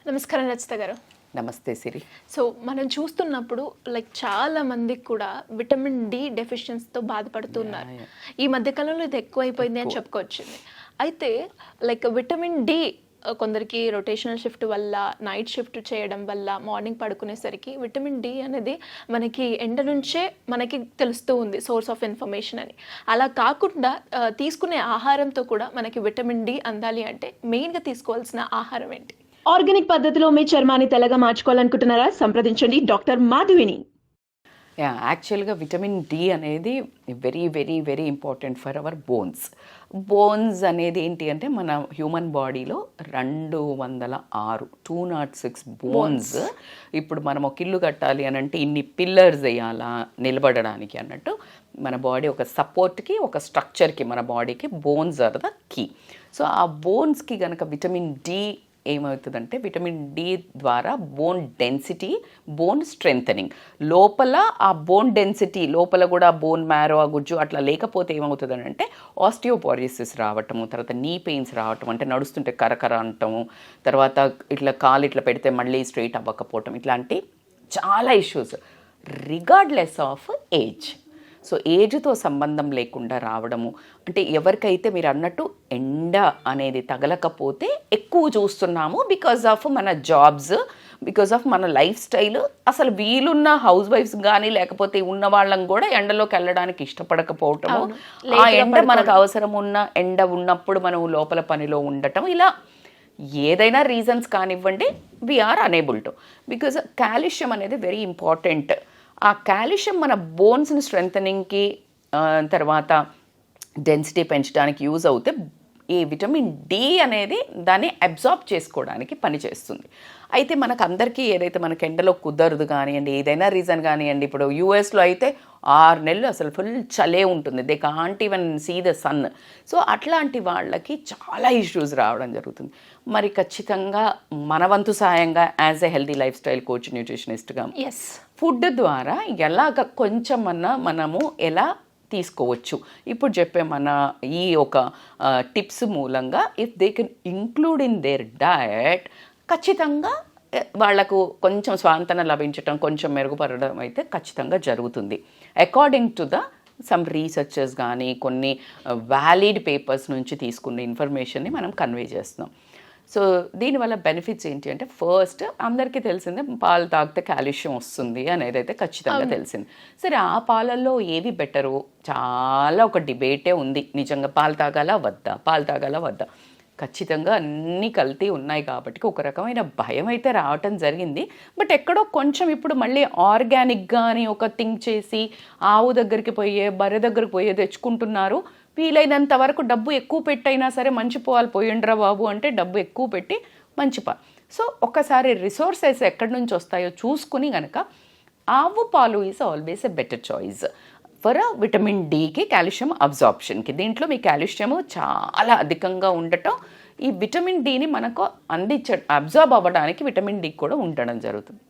నమస్కారం రచిత గారు. నమస్తే సిరి. సో మనం చూస్తున్నప్పుడు చాలా మందికి కూడా విటమిన్ డి డెఫిషియన్సీతో బాధపడుతున్నారు. ఈ మధ్యకాలంలో ఇది ఎక్కువైపోయింది అని చెప్పుకోవచ్చింది. అయితే విటమిన్ డి కొందరికి రొటేషనల్ షిఫ్ట్ వల్ల, నైట్ షిఫ్ట్ చేయడం వల్ల, మార్నింగ్ పడుకునేసరికి విటమిన్ డి అనేది మనకి ఎండ నుంచే మనకి తెలుస్తూ ఉంది సోర్స్ ఆఫ్ ఇన్ఫర్మేషన్ అని. అలా కాకుండా తీసుకునే ఆహారంతో కూడా మనకి విటమిన్ డి అందాలి అంటే మెయిన్గా తీసుకోవాల్సిన ఆహారం ఏంటి? ఆర్గానిక్ పద్ధతిలో మీ చర్మాన్ని తెల్లగా మార్చుకోవాలనుకుంటున్నారా? సంప్రదించండి డాక్టర్ మాధవిని. యాక్చువల్గా విటమిన్ డి అనేది very very very important for hour bones. Bones అనేది ఏంటి అంటే మన హ్యూమన్ బాడీలో 206 బోన్స్. ఇప్పుడు మనం ఒక ఇల్లు కట్టాలి అని అంటే ఇన్ని పిల్లర్స్ వేయాలా నిలబడడానికి అన్నట్టు మన బాడీ ఒక సపోర్ట్కి, ఒక స్ట్రక్చర్కి, మన బాడీకి bones are the key. So ఆ బోన్స్కి కనుక విటమిన్ డి ఏమవుతుందంటే విటమిన్ డి ద్వారా బోన్ డెన్సిటీ, బోన్ స్ట్రెంథనింగ్, లోపల ఆ బోన్ డెన్సిటీ లోపల కూడా బోన్ మ్యారో, ఆ గుజ్జు అట్లా లేకపోతే ఏమవుతుంది అంటే ఆస్టియోపోరోసిస్ రావటము, తర్వాత నీ పెయిన్స్ రావటం, అంటే నడుస్తుంటే కరకర అంటాము, తర్వాత ఇట్లా కాలు ఇట్లా పెడితే మళ్ళీ స్ట్రైట్ అవ్వకపోవటం, ఇట్లాంటి చాలా issues regardless of age. So ఏజ్తో సంబంధం లేకుండా రావడము, అంటే ఎవరికైతే మీరు అన్నట్టు ఎండ అనేది తగలకపోతే ఎక్కువ చూస్తున్నాము బికాజ్ ఆఫ్ మన జాబ్స్, బికాజ్ ఆఫ్ మన లైఫ్ స్టైల్. అసలు వీలున్న హౌస్ వైఫ్స్ కానీ లేకపోతే ఉన్న వాళ్ళని కూడా ఎండలోకి వెళ్ళడానికి ఇష్టపడకపోవటము, ఆ ఎండ మనకు అవసరం ఉన్న ఎండ ఉన్నప్పుడు మనం లోపల పనిలో ఉండటం, ఇలా ఏదైనా రీజన్స్ కానివ్వండి, we are unable to. Because calcium అనేది వెరీ ఇంపార్టెంట్. ఆ కాల్షియం మన బోన్స్ని స్ట్రెంథనింగ్కి, తర్వాత డెన్సిటీ పెంచడానికి యూజ్ అవుతే ఈ విటమిన్ డి అనేది దాన్ని అబ్జార్బ్ చేసుకోవడానికి పనిచేస్తుంది. అయితే మనకు అందరికీ ఏదైతే మనకు ఎండలో కుదరదు కానివ్వండి, ఏదైనా రీజన్ కానివ్వండి, ఇప్పుడు యూఎస్లో అయితే 6 నెలలు అసలు ఫుల్ చలే ఉంటుంది, they can't even see the sun. So అట్లాంటి వాళ్ళకి చాలా ఇష్యూస్ రావడం జరుగుతుంది. మరి ఖచ్చితంగా మన వంతు సాయంగా as a healthy lifestyle coach, న్యూట్రిషనిస్ట్గా ఫుడ్ ద్వారా ఎలాగ కొంచెం మనము ఎలా తీసుకోవచ్చు ఇప్పుడు చెప్పే మన ఈ ఒక టిప్స్ మూలంగా if they can include in there diet, ఖచ్చితంగా వాళ్లకు కొంచెం స్వాంతన లభించటం, కొంచెం మెరుగుపడడం అయితే ఖచ్చితంగా జరుగుతుంది. According to the sum researches కానీ కొన్ని వ్యాలిడ్ పేపర్స్ నుంచి తీసుకున్న ఇన్ఫర్మేషన్ని మనం కన్వే చేస్తున్నాం. సో దీనివల్ల బెనిఫిట్స్ ఏంటి అంటే, ఫస్ట్ అందరికీ తెలిసిందే పాలు తాగితే కాల్షియం వస్తుంది అనేది అయితే ఖచ్చితంగా తెలిసింది. సరే ఆ పాలల్లో ఏవి బెటరు, చాలా ఒక డిబేటే ఉంది. నిజంగా పాలు తాగాలా వద్దా, పాలు తాగాలా వద్దా, ఖచ్చితంగా అన్నీ కల్తీ ఉన్నాయి కాబట్టి ఒక రకమైన భయం అయితే రావటం జరిగింది. బట్ ఎక్కడో కొంచెం ఇప్పుడు మళ్ళీ ఆర్గానిక్గా అని ఒక థింక్ చేసి ఆవు దగ్గరికి పోయే, బర్రె దగ్గరికి పోయే తెచ్చుకుంటున్నారు. వీలైనంత వరకు డబ్బు ఎక్కువ పెట్టైనా సరే మంచి పాలు పోయిండ్రా బాబు అంటే డబ్బు ఎక్కువ పెట్టి మంచి పాలు. సో ఒక్కసారి రిసోర్సెస్ ఎక్కడి నుంచి వస్తాయో చూసుకుని కనుక ఆవు పాలు is always a better choice for vitamin డికి, కాల్షియం అబ్జార్ప్షన్కి. దీంట్లో మీ కాల్షియము చాలా అధికంగా ఉండటం, ఈ విటమిన్ డిని మనకు అబ్జార్బ్ అవ్వడానికి విటమిన్ డి కూడా ఉండడం జరుగుతుంది.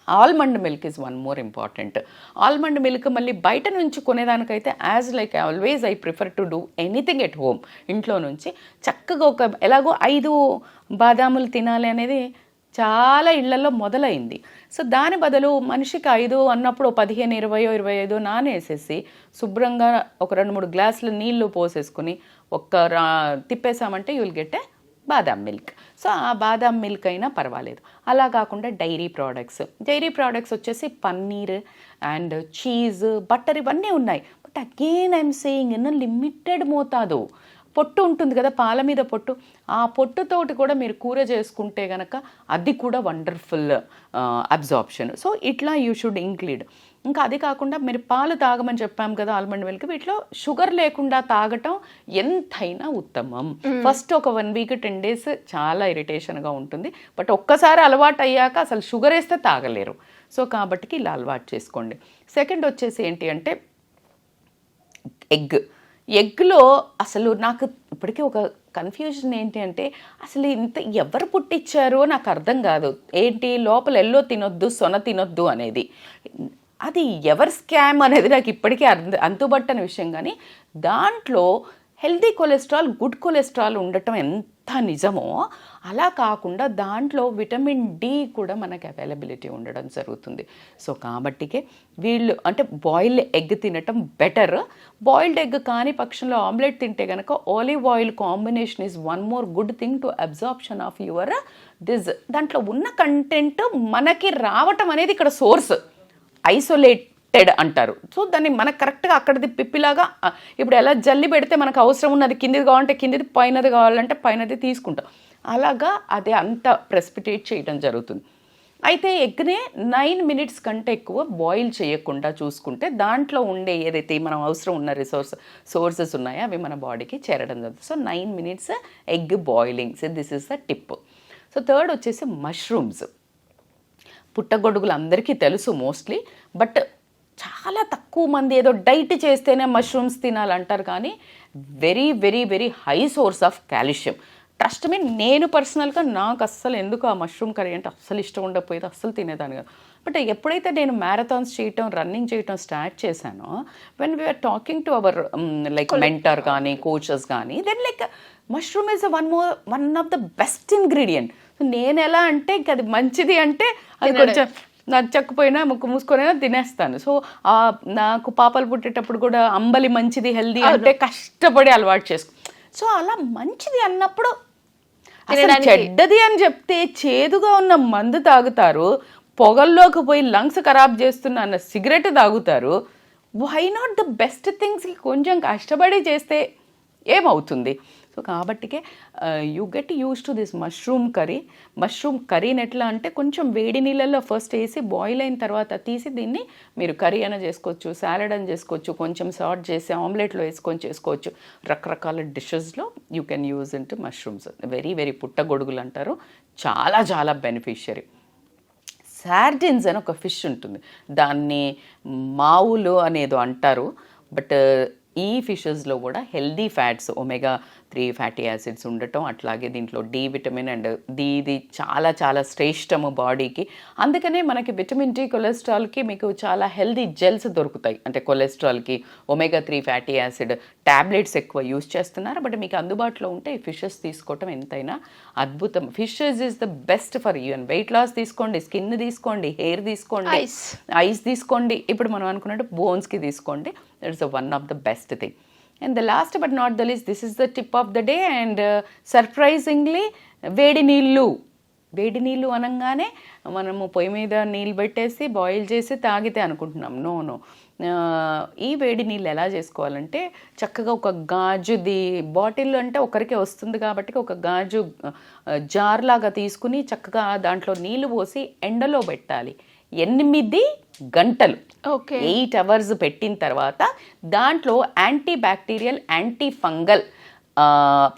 Almond milk is one more important. Almond milk మళ్ళీ బయట నుంచి కొనేదానికైతే as like always I prefer to do anything at home. ఇంట్లో నుంచి చక్కగా ఒక ఎలాగో 5 బాదాములు తినాలి అనేది చాలా ఇళ్లలో మొదలైంది. సో దాని బదులు మనిషికి 5 అన్నప్పుడు 15, 20, 25 నానేసేసి శుభ్రంగా ఒక 2-3 గ్లాసులు నీళ్లు పోసేసుకుని తిప్పేసామంటే you will get a badam milk. So ఆ బాదాం మిల్క్ అయినా పర్వాలేదు. అలా కాకుండా డైరీ ప్రోడక్ట్స్ వచ్చేసి పన్నీర్ అండ్ చీజ్, బటర్ ఇవన్నీ ఉన్నాయి. But again I'm saying in limited మోతాదు. పొట్టు ఉంటుంది కదా, పాల మీద పొట్టు, ఆ పొట్టుతోటి కూడా మీరు కూర చేసుకుంటే కనుక అది కూడా వండర్ఫుల్ అబ్జార్ప్షన్. సో ఇట్లా యూ షుడ్ ఇంక్లూడ్. ఇంకా అది కాకుండా మీరు పాలు తాగమని చెప్పాం కదా ఆల్మండ్ మిల్క్, వీటిలో షుగర్ లేకుండా తాగటం ఎంతైనా ఉత్తమం. ఫస్ట్ ఒక 1 వీక్ 10 డేస్ చాలా ఇరిటేషన్గా ఉంటుంది, బట్ ఒక్కసారి అలవాటు అయ్యాక అసలు షుగర్ వేస్తే తాగలేరు. సో కాబట్టి ఇలా అలవాటు చేసుకోండి. సెకండ్ వచ్చేసి ఏంటి అంటే ఎగ్లో అసలు నాకు ఇప్పటికీ ఒక కన్ఫ్యూజన్ ఏంటి అంటే, అసలు ఇంత ఎవరు పుట్టించారో నాకు అర్థం కాదు. ఏంటి లోపల ఎల్లో తినొద్దు, సొన తినొద్దు అనేది, అది ఎవరు స్కామ్ అనేది నాకు ఇప్పటికీ అంతుబట్టని విషయం. కానీ దాంట్లో హెల్దీ కొలెస్ట్రాల్, గుడ్ కొలెస్ట్రాల్ ఉండటం ఎంత నిజమో అలా కాకుండా దాంట్లో విటమిన్ డి కూడా మనకి అవైలబిలిటీ ఉండడం జరుగుతుంది. సో కాబట్టికే వీళ్ళు అంటే బాయిల్డ్ ఎగ్ తినటం బెటర్. బాయిల్డ్ ఎగ్ కాని పక్షంలో ఆమ్లెట్ తింటే కనుక olive oil combination is one more good thing to absorption of your this. దాంట్లో ఉన్న కంటెంట్ మనకి రావటం అనేది ఇక్కడ సోర్స్ ఐసోలేటెడ్ అంటారు. సో దాన్ని మనకు కరెక్ట్గా అక్కడిది పిప్పిలాగా ఇప్పుడు ఎలా జల్లి పెడితే మనకు అవసరం ఉన్నది కిందిది కావాలంటే కిందిది, పైనది కావాలంటే పైనది తీసుకుంటాం. అలాగా అదే అంత ప్రెసిపిటేట్ చేయడం జరుగుతుంది. అయితే ఎగ్నే 9 minutes కంటే ఎక్కువ బాయిల్ చేయకుండా చూసుకుంటే దాంట్లో ఉండే ఏదైతే మనం అవసరం ఉన్న సోర్సెస్ ఉన్నాయో అవి మన బాడీకి చేరడం జరుగుతుంది. So 9 minutes egg boiling. So this is the tip. So third వచ్చేసి మష్రూమ్స్. పుట్టగొడుగులు అందరికీ తెలుసు మోస్ట్లీ, బట్ చాలా తక్కువ మంది ఏదో డైట్ చేస్తేనే మష్రూమ్స్ తినాలంటారు. కానీ very very very high source of calcium. Trust me, నేను పర్సనల్గా నాకు అస్సలు ఎందుకు ఆ మష్రూమ్ కర్రీ అంటే అస్సలు ఇష్టం ఉండకపోయేది, అస్సలు తినేదాన్ని కాదు. బట్ ఎప్పుడైతే నేను మ్యారథాన్స్ చేయటం, రన్నింగ్ చేయటం స్టార్ట్ చేశానో, when we are talking to our like mentor కానీ కోచెస్ కానీ, then like mushroom is one of the best ingredient. నేను ఎలా అంటే ఇంక అది మంచిది అంటే అది కొంచెం నచ్చకపోయినా ముక్కు మూసుకొనైనా తినేస్తాను. సో నాకు పాపలు పుట్టేటప్పుడు కూడా అంబలి మంచిది, హెల్దీ అంటే కష్టపడి అలవాటు చేసుకో. సో అలా మంచిది అన్నప్పుడు అసలు చెడ్డది అని చెప్తే చేదుగా ఉన్న మందు తాగుతారు, పొగల్లోకి పోయి లంగ్స్ ఖరాబ్ చేస్తున్న అన్న సిగరెట్ తాగుతారు. వై నాట్ ద బెస్ట్ థింగ్స్కి కొంచెం కష్టపడి చేస్తే ఏమవుతుంది? సో కాబట్టికే you get use to this mushroom curry. Mushroom కర్రీని ఎట్లా అంటే కొంచెం వేడి నీళ్ళల్లో ఫస్ట్ వేసి బాయిల్ అయిన తర్వాత తీసి దీన్ని మీరు కర్రీ అయినా చేసుకోవచ్చు, సాలడ్ అని చేసుకోవచ్చు, కొంచెం సాల్ట్ చేసి ఆమ్లెట్లో వేసుకొని చేసుకోవచ్చు. రకరకాల డిషెస్లో you can use into mushrooms. Very very పుట్టగొడుగులు అంటారు, చాలా చాలా బెనిఫిషియరీ. సార్డిన్స్ అని ఒక ఫిష్ ఉంటుంది, దాన్ని మావులు అనేదో అంటారు. బట్ ఈ ఫిషెస్లో కూడా healthy fats, omega-3 fatty acids ఉండటం, అట్లాగే దీంట్లో డి విటమిన్ అండ్ ఇది చాలా చాలా శ్రేష్టము బాడీకి. అందుకనే మనకి విటమిన్ డి, కొలెస్ట్రాల్కి మీకు చాలా హెల్దీ జెల్స్ దొరుకుతాయి. అంటే కొలెస్ట్రాల్కి omega-3 ఫ్యాటీ యాసిడ్ ట్యాబ్లెట్స్ ఎక్కువ యూజ్ చేస్తున్నారు, బట్ మీకు అందుబాటులో ఉంటే ఈ ఫిషెస్ తీసుకోవటం ఎంతైనా అద్భుతం. Fishes is the best for even weight loss తీసుకోండి, స్కిన్ తీసుకోండి, హెయిర్ తీసుకోండి, ఐస్ తీసుకోండి, ఇప్పుడు మనం అనుకున్నట్టు బోన్స్కి తీసుకోండి. That is one of the best thing. And the last but not the least, this is the tip of the day, and surprisingly వేడి నీళ్ళు అనగానే మనము పొయ్యి మీద నీళ్ళు పెట్టేసి బాయిల్ చేసి తాగితే అనుకుంటున్నాం. నో. ఈ వేడి నీళ్ళు ఎలా చేసుకోవాలంటే చక్కగా ఒక గాజుది బాటిల్ అంటే ఒకరికే వస్తుంది కాబట్టి ఒక గాజు జార్ లాగా తీసుకుని చక్కగా దాంట్లో నీళ్ళు పోసి ఎండలో పెట్టాలి 8 గంటలు. 8 hours పెట్టిన తర్వాత దాంట్లో anti bacterial, anti fungal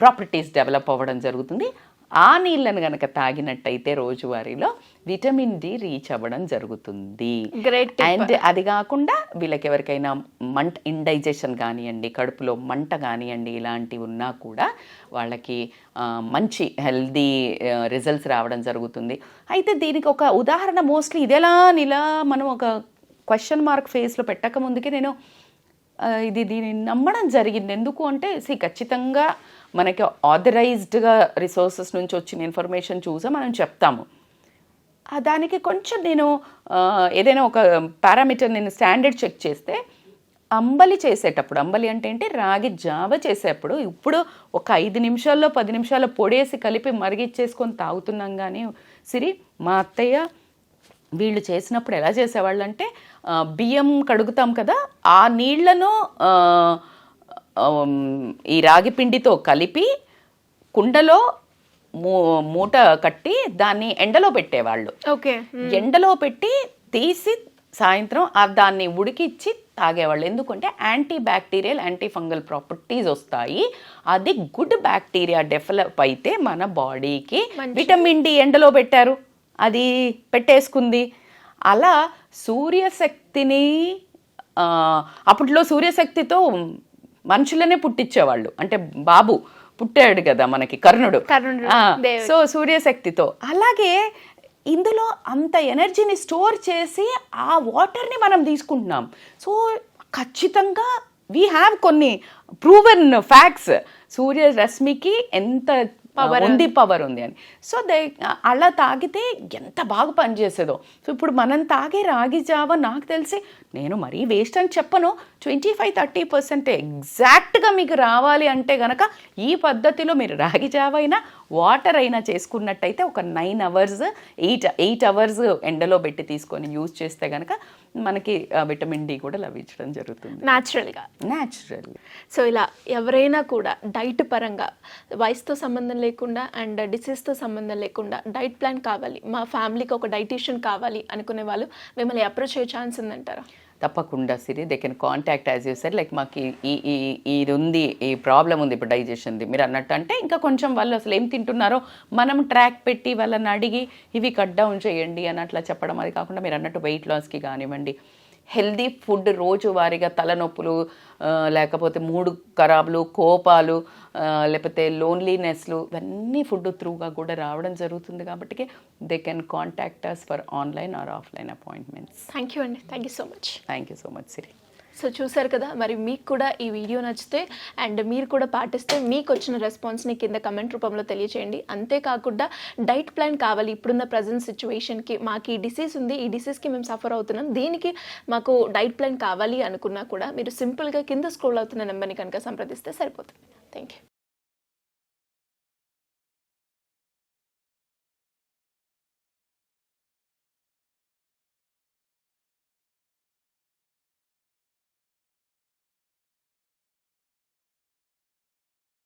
properties develop అవ్వడం జరుగుతుంది. ఆ నీళ్ళను కనుక తాగినట్టయితే రోజువారీలో విటమిన్ డి రీచ్ అవ్వడం జరుగుతుంది. అండ్ అది కాకుండా వీళ్ళకి ఎవరికైనా ఇండైజెషన్ కానివ్వండి, కడుపులో మంట కానివ్వండి, ఇలాంటివి ఉన్నా కూడా వాళ్ళకి మంచి హెల్దీ రిజల్ట్స్ రావడం జరుగుతుంది. అయితే దీనికి ఒక ఉదాహరణ, మోస్ట్లీ ఇదేలా ఇలా మనం ఒక క్వశ్చన్ మార్క్ ఫేస్లో పెట్టక ముందుకే నేను దీన్ని నమ్మడం జరిగింది. ఎందుకు అంటే ఖచ్చితంగా మనకి ఆథరైజ్డ్గా రిసోర్సెస్ నుంచి వచ్చిన ఇన్ఫర్మేషన్ చూసా మనం చెప్తాము. దానికి కొంచెం నేను ఏదైనా ఒక పారామీటర్ నేను స్టాండర్డ్ చెక్ చేస్తే, అంబలి చేసేటప్పుడు, అంబలి అంటే ఏంటి, రాగి జావ చేసేటప్పుడు ఇప్పుడు ఒక 5 నిమిషాల్లో 10 నిమిషాల్లో పొడేసి కలిపి మరిగిచ్చేసుకొని తాగుతున్నాం. కానీ మా అత్తయ్య వీళ్ళు చేసినప్పుడు ఎలా చేసేవాళ్ళు అంటే, బియ్యం కడుగుతాం కదా, ఆ నీళ్లను ఈ రాగి పిండితో కలిపి కుండలో మూట కట్టి దాన్ని ఎండలో పెట్టేవాళ్ళు. ఎండలో పెట్టి తీసి సాయంత్రం దాన్ని ఉడికిచ్చి తాగేవాళ్ళు. ఎందుకంటే anti bacterial, anti fungal properties వస్తాయి. అది గుడ్ బ్యాక్టీరియా డెవలప్ అయితే మన బాడీకి విటమిన్ డి ఎండలో పెట్టారు, అది పెట్టేసుకుంది. అలా సూర్యశక్తిని అప్పట్లో సూర్యశక్తితో మనుషులనే పుట్టించేవాళ్ళు. అంటే బాబు పుట్టాడు కదా మనకి, కర్ణుడు. సో సూర్యశక్తితో అలాగే ఇందులో అంత ఎనర్జీని స్టోర్ చేసి ఆ వాటర్ని మనం తీసుకుంటున్నాం. సో ఖచ్చితంగా వీ హ్యావ్ కొన్ని ప్రూవెన్ ఫ్యాక్ట్స్ సూర్యరశ్మికి ఎంత పవర్ ఉంది అని. సో అలా తాగితే ఎంత బాగా పనిచేసేదో. సో ఇప్పుడు మనం తాగే రాగి జావ నాకు తెలిసి, నేను మరీ వేస్ట్ అని చెప్పను, 25-30% ఎగ్జాక్ట్గా మీకు రావాలి అంటే కనుక ఈ పద్ధతిలో మీరు రాగి జావ అయినా వాటర్ అయినా చేసుకున్నట్టయితే ఒక 9 hours 8 hours ఎండలో పెట్టి తీసుకొని యూజ్ చేస్తే కనుక మనకి విటమిన్ డి కూడా లభించడం జరుగుతుంది న్యాచురల్గా. సో ఇలా ఎవరైనా కూడా డైట్ పరంగా వయసుతో సంబంధం లేకుండా అండ్ డిసీజ్తో సంబంధం లేకుండా డైట్ ప్లాన్ కావాలి, మా ఫ్యామిలీకి ఒక డైటీషియన్ కావాలి అనుకునే వాళ్ళు మిమ్మల్ని అప్రోచ్ అయ్యే ఛాన్స్ ఉందంటారా? తప్పకుండా Siri, they can contact as you said, like మాకు ఇది ఉంది, ఈ ప్రాబ్లం ఉంది ఇప్పుడు డైజెషన్ది మీరు అన్నట్టు. అంటే ఇంకా కొంచెం వాళ్ళు అసలు ఏం తింటున్నారో మనం ట్రాక్ పెట్టి వాళ్ళని అడిగి ఇవి కట్ డౌన్ చేయండి అని అట్లా చెప్పడం. అది కాకుండా మీరు అన్నట్టు వెయిట్ లాస్కి కానివ్వండి, హెల్దీ ఫుడ్ రోజువారీగా తలనొప్పులు, లేకపోతే మూడు ఖరాబులు, కోపాలు, లేకపోతే లోన్లీనెస్లు, ఇవన్నీ ఫుడ్ త్రూగా కూడా రావడం జరుగుతుంది. కాబట్టి they can contact us for online or offline appointments. Thank you అండి. Thank you so much. Thank you so much Siri. So చూసారు కదా, మరి మీకు కూడా ఈ వీడియో నచ్చితే అండ్ మీరు కూడా పాటిస్తే మీకు వచ్చిన రెస్పాన్స్ని కింద కమెంట్ రూపంలో తెలియచేయండి. అంతేకాకుండా డైట్ ప్లాన్ కావాలి, ఇప్పుడున్న ప్రజెంట్ సిచ్యువేషన్కి మాకు ఈ డిసీజ్ ఉంది, ఈ డిసీజ్కి మేము సఫర్ అవుతున్నాం, దీనికి మాకు డైట్ ప్లాన్ కావాలి అనుకున్నా కూడా మీరు సింపుల్గా కింద స్క్రోల్ అవుతున్న నెంబర్ని కనుక సంప్రదిస్తే సరిపోతుంది. Thank you.